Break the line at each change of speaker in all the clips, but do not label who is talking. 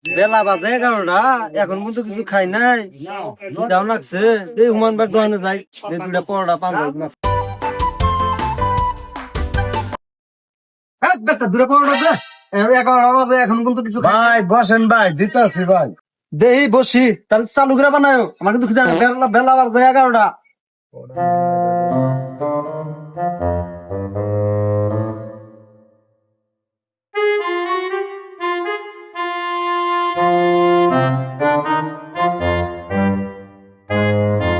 বেলা বাজে 11টা, এখন পর্যন্ত কিছু খাই নাই। খিদাও লাগছে। এই হুমানবার দোকানে যাই, দুটা পরোটা পাঞ্জাবি মাখ। বেটা দুটা পরোটা দে। 11টা বাজে, এখন পর্যন্ত কিছু খাই নাই।
ভাই বসেন ভাই, দিতাছি ভাই।
দেই বসি, তাহলে চালু করে বানায়ো। আমার কিন্তু খিদা বেলা বেলা বাজে 11টা।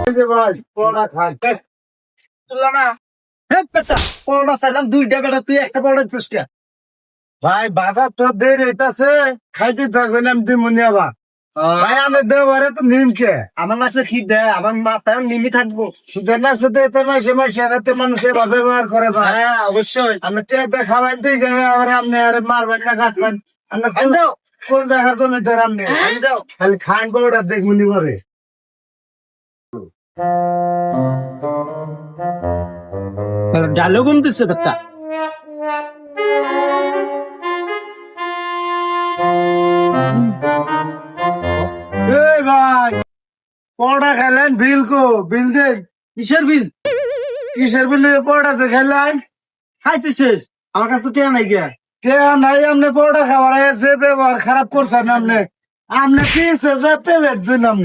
এই যে ভাই পড়া খাই।
তুললা না? বেটা পরোটা চাইলাম 2টা, বেটা তুই একটা পরোটা দিছিস কে?
ভাই বাজার তো দেরি হইতাছে, খাইতে থাকবেন আমি দিমুনি আবার। ভাই আমার ব্যবহারে তো নিমকে
আমার লাগছে খিদে, আমার মাথায় নিমি থাকবো।
সুদের লাগছে তো এতে মাসে মাসে রাতে মানুষ এবার ব্যবহার করে ভাই।
হ্যাঁ অবশ্যই।
আমি টেতে খাওয়াই দিই গে, আর আপনি আর মারবেন না কাটবেন। আমরা
আনি দাও,
কোন দেখার জন্য ধর আপনি
আনি দাও।
খালি খান কোটা দেখবুনি পরে।
ডালো কমতেছে বেটা।
এই ভাই পড়া খেলেন বিল কো বিল দেন।
কিসের বিল?
কিসের বিল পড়া যে খেলেন?
খাইছে শেষ, আমার কাছে তো টেয়া নাই গিয়া।
কে নাই আপনি পড়া খাবার যে ব্যবহার খারাপ করছেন আপনি। আপনি পিছে যে প্লেট দিন আপনি।